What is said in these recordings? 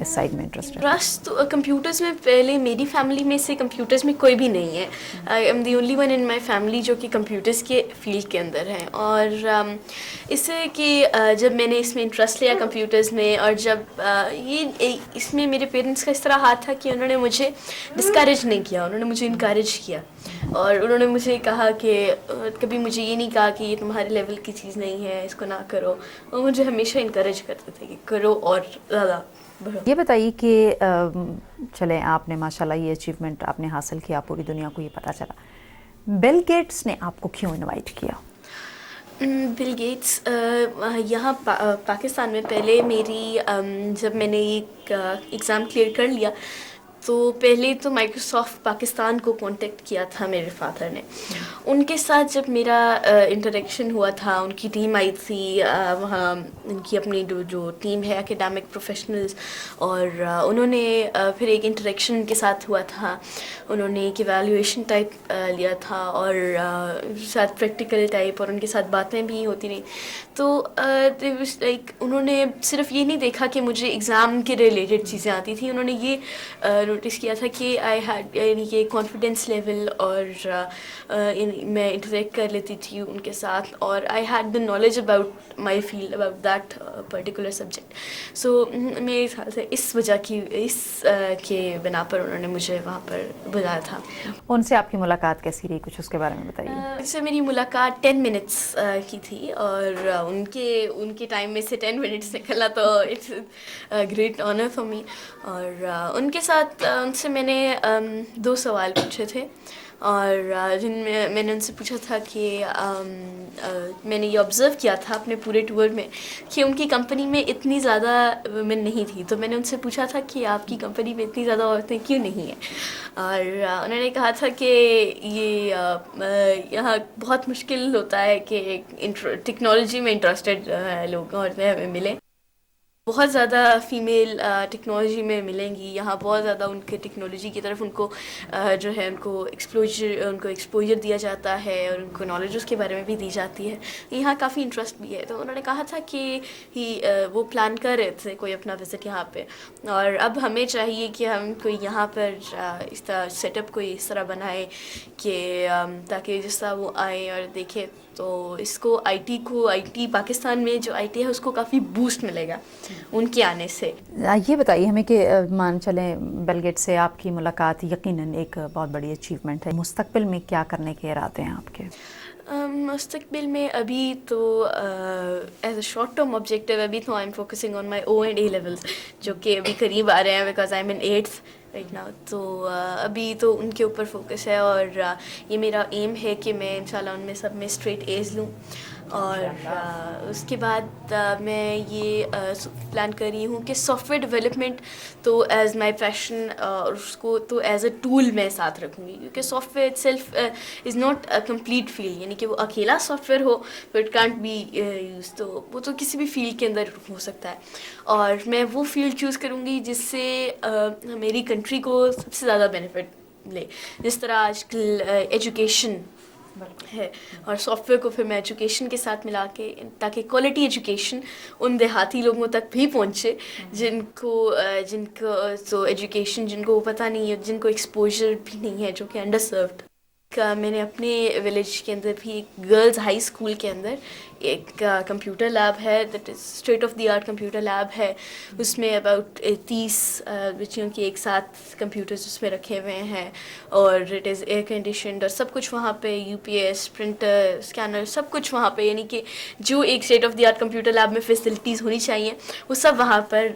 اس side میں interest ہے؟ Interest تو کمپیوٹرز میں پہلے میری فیملی میں سے کمپیوٹرز میں کوئی بھی نہیں ہے. I am the only one in my family جو کہ کمپیوٹرز کے فیلڈ کے اندر ہے. اور اس سے کہ جب میں نے اس میں انٹرسٹ لیا کمپیوٹرز میں, اور جب یہ اس میں میرے پیرنٹس کا اس طرح ہاتھ تھا کہ انہوں نے مجھے ڈسکریج نہیں کیا, انہوں نے مجھے انکریج کیا. اور انہوں نے مجھے کہا کہ کبھی مجھے یہ نہیں کہا کہ یہ تمہارے لیول کی چیز نہیں ہے, اس کو نہ کرو. اور مجھے ہمیشہ انکریج کرتے تھے کہ کرو اور زیادہ بڑھو. یہ بتائیے کہ چلیں آپ نے ماشاءاللہ یہ اچیومنٹ آپ نے حاصل کیا, پوری دنیا کو یہ پتہ چلا, بل گیٹس نے آپ کو کیوں انوائٹ کیا؟ بل گیٹس یہاں پاکستان میں پہلے میری جب میں نے ایک ایگزام کلیئر کر لیا تو پہلے تو مائیکروسافٹ پاکستان کو کانٹیکٹ کیا تھا میرے فادر نے. ان کے ساتھ جب میرا انٹریکشن ہوا تھا, ان کی ٹیم آئی تھی وہاں, ان کی اپنی جو ٹیم ہے اکیڈیمک پروفیشنلز, اور انہوں نے پھر ایک انٹریکشن ان کے ساتھ ہوا تھا. انہوں نے ایک ایویلیویشن ٹائپ لیا تھا اور ساتھ پریکٹیکل ٹائپ, اور ان کے ساتھ باتیں بھی ہوتی رہیں. تو لائک انہوں نے صرف یہ نہیں دیکھا کہ مجھے ایگزام کے ریلیٹڈ چیزیں آتی تھیں, انہوں نے یہ نوٹس کیا تھا کہ آئی ہیڈ یعنی کہ کانفیڈینس لیول, اور میں انٹریکٹ کر لیتی تھی ان کے ساتھ, اور I had the knowledge about my field about that particular subject. So میرے خیال سے اس وجہ کی اس کے بنا پر انہوں نے مجھے وہاں پر بلایا تھا. ان سے آپ کی ملاقات کیسی رہی, کچھ اس کے بارے میں بتائیے. اس سے میری ملاقات 10 منٹس کی تھی, اور ان کے ٹائم میں سے 10 منٹس نکلا تو it's great honour for me. اور ان کے ساتھ ان سے میں نے 2 سوال پوچھے تھے, اور جن میں نے ان سے پوچھا تھا کہ میں نے یہ آبزرو کیا تھا اپنے پورے ٹور میں کہ ان کی کمپنی میں اتنی زیادہ ویمن نہیں تھی. تو میں نے ان سے پوچھا تھا کہ آپ کی کمپنی میں اتنی زیادہ عورتیں کیوں نہیں ہیں, اور انہوں نے کہا تھا کہ یہ یہاں بہت مشکل ہوتا ہے کہ ٹیکنالوجی میں انٹرسٹڈ لوگ عورتیں ہمیں ملیں. بہت زیادہ فیمیل ٹیکنالوجی میں ملیں گی یہاں, بہت زیادہ ان کے ٹیکنالوجی کی طرف ان کو جو ہے ان کو ایکسپوجر دیا جاتا ہے, اور ان کو نالج اس کے بارے میں بھی دی جاتی ہے. یہاں کافی انٹرسٹ بھی ہے. تو انہوں نے کہا تھا کہ وہ پلان کر رہے تھے کوئی اپنا وزٹ یہاں پہ, اور اب ہمیں چاہیے کہ ہم کوئی یہاں پر اس طرح سیٹ اپ کوئی اس طرح بنائے کہ تاکہ جس طرح وہ آئیں اور دیکھیں تو اس کو آئی ٹی پاکستان میں جو آئی ٹی ہے اس کو کافی بوسٹ ملے گا ان کے آنے سے. یہ بتائیے ہمیں کہ مان چلیں بل گیٹ سے آپ کی ملاقات یقیناً ایک بہت بڑی اچیومنٹ ہے, مستقبل میں کیا کرنے کے ارادے ہیں آپ کے؟ مستقبل میں ابھی تو as a short term objective ابھی تو I am focusing on my O and A levels جو کہ ابھی قریب آ رہے ہیں, because I am in 8th right now. تو ابھی تو ان کے اوپر فوکس ہے, اور یہ میرا ایم ہے کہ میں انشاءاللہ ان میں سب میں اسٹریٹ ایز لوں. اور اس کے بعد میں یہ پلان کر رہی ہوں کہ سافٹ ویئر ڈیولپمنٹ تو ایز مائی پیشن, اور اس کو تو ایز اے ٹول میں ساتھ رکھوں گی, کیونکہ soft where it self is not a complete field, یعنی کہ وہ اکیلا سافٹ ویئر ہو تو اٹ کانٹ بی یوز, تو وہ تو کسی بھی فیلڈ کے اندر ہو سکتا ہے. اور میں وہ فیلڈ چوز کروں گی جس سے میری کنٹری کو سب سے زیادہ بینیفٹ ملے, جس طرح آج کل ایجوکیشن ہے, اور سافٹ ویئر کو پھر میں ایجوکیشن کے ساتھ ملا کے, تاکہ کوالٹی ایجوکیشن ان دیہاتی لوگوں تک بھی پہنچے جن کو تو ایجوکیشن جن کو پتہ نہیں ہے, جن کو ایکسپوجر بھی نہیں ہے, جو کہ انڈر سروڈ. میں نے اپنے ولیج کے اندر بھی ایک گرلز ہائی اسکول کے اندر ایک کمپیوٹر لیب ہے, that is state of the art computer lab ہے. اس میں اباؤٹ 30 بچیوں کے ایک ساتھ کمپیوٹرز اس میں رکھے ہوئے ہیں, اور اٹ از ایئر کنڈیشنڈ, اور سب کچھ وہاں پہ U P S, printer, scanner, سب کچھ وہاں پہ, یعنی کہ جو ایک state of the art computer lab میں فیسلٹیز ہونی چاہیے وہ سب وہاں پر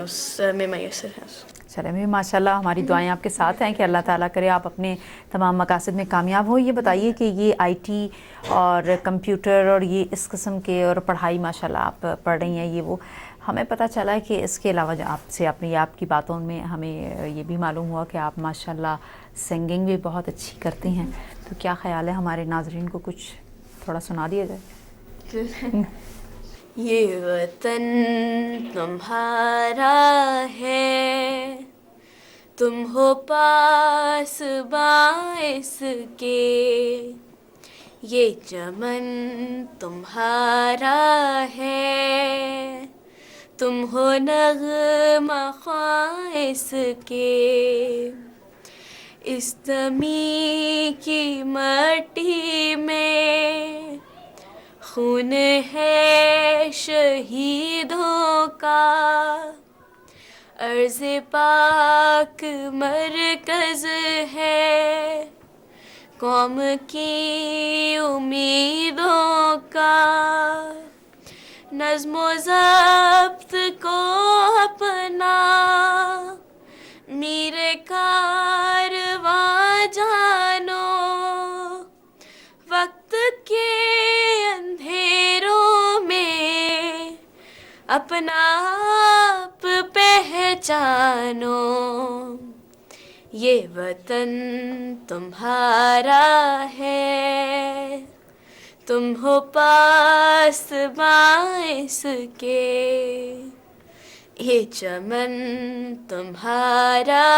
اس میں میسر ہے. چلیں بھی ماشاء اللہ ہماری دعائیں آپ کے ساتھ ہیں کہ اللہ تعالیٰ کرے آپ اپنے تمام مقاصد میں کامیاب ہو. یہ بتائیے کہ یہ آئی ٹی اور کمپیوٹر اور یہ اس قسم کے اور پڑھائی ماشاء اللہ آپ پڑھ رہی ہیں, یہ وہ ہمیں پتہ چلا ہے کہ اس کے علاوہ آپ سے آپ کی باتوں میں ہمیں یہ بھی معلوم ہوا کہ آپ ماشاء اللہ سنگنگ بھی بہت اچھی کرتی ہیں. تو کیا خیال ہے ہمارے ناظرین کو کچھ تھوڑا سنا دیا جائے؟ یہ وطن تمہارا ہے, تم ہو پاس باعث کے, یہ چمن تمہارا ہے, تم ہو نغمہ خواہ اس کے، اس زمیں کی مٹی میں خون ہے شہیدوں کا، عرض پاک مرکز ہے قوم کی امیدوں کا، نظم و ضبط کو اپنا میر کارواں جانو، وقت کے اندھیروں میں اپنا آپ پہچانو، یہ وطن تمہارا ہے، تم ہو پاسباں اس کے، یہ چمن تمہارا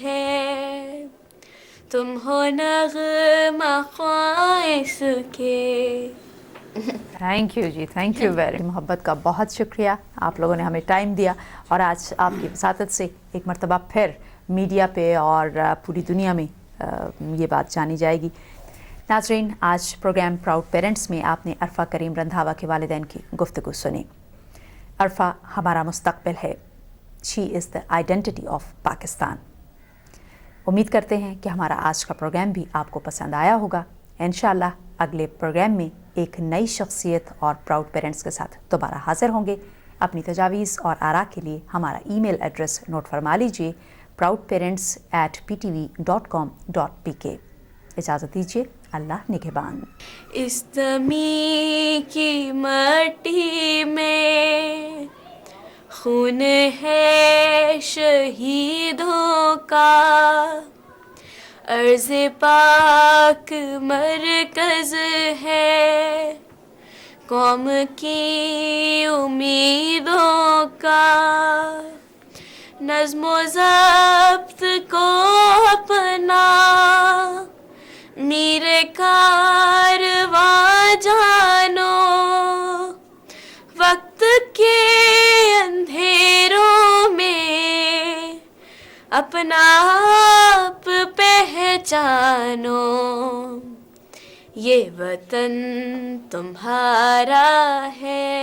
ہے، تم ہو نغمہ خواہ اس کے۔ Thank you ji, thank you very, محبت کا بہت شکریہ، آپ لوگوں نے ہمیں ٹائم دیا اور آج آپ کی وساطت سے ایک مرتبہ پھر میڈیا پہ اور پوری دنیا میں یہ بات جانی جائے گی۔ ناظرین، آج پروگرام پراؤڈ پیرنٹس میں آپ نے عرفہ کریم رندھاوا کے والدین کی گفتگو سنی۔ عرفہ ہمارا مستقبل ہے، شی از دا آئیڈینٹی آف پاکستان۔ امید کرتے ہیں کہ ہمارا آج کا پروگرام بھی آپ کو پسند آیا ہوگا۔ انشاءاللہ اگلے پروگرام میں ایک نئی شخصیت اور پراؤڈ پیرنٹس کے ساتھ دوبارہ حاضر ہوں گے۔ اپنی تجاویز اور آراء کے لیے ہمارا ای میل ایڈریس نوٹ فرما لیجیے، proudparents@ptv.com.pk۔ اجازت دیجیے، اللہ نگہبان۔ اس زمیں کی مٹی میں خون ہے شہیدوں کا، عرض پاک مرکز ہے قوم کی امیدوں کا، نظم و ضبط کو اپنا میر کارواں جانو، وقت کے اندھیروں میں اپنا آپ پہچانو، یہ وطن تمہارا ہے،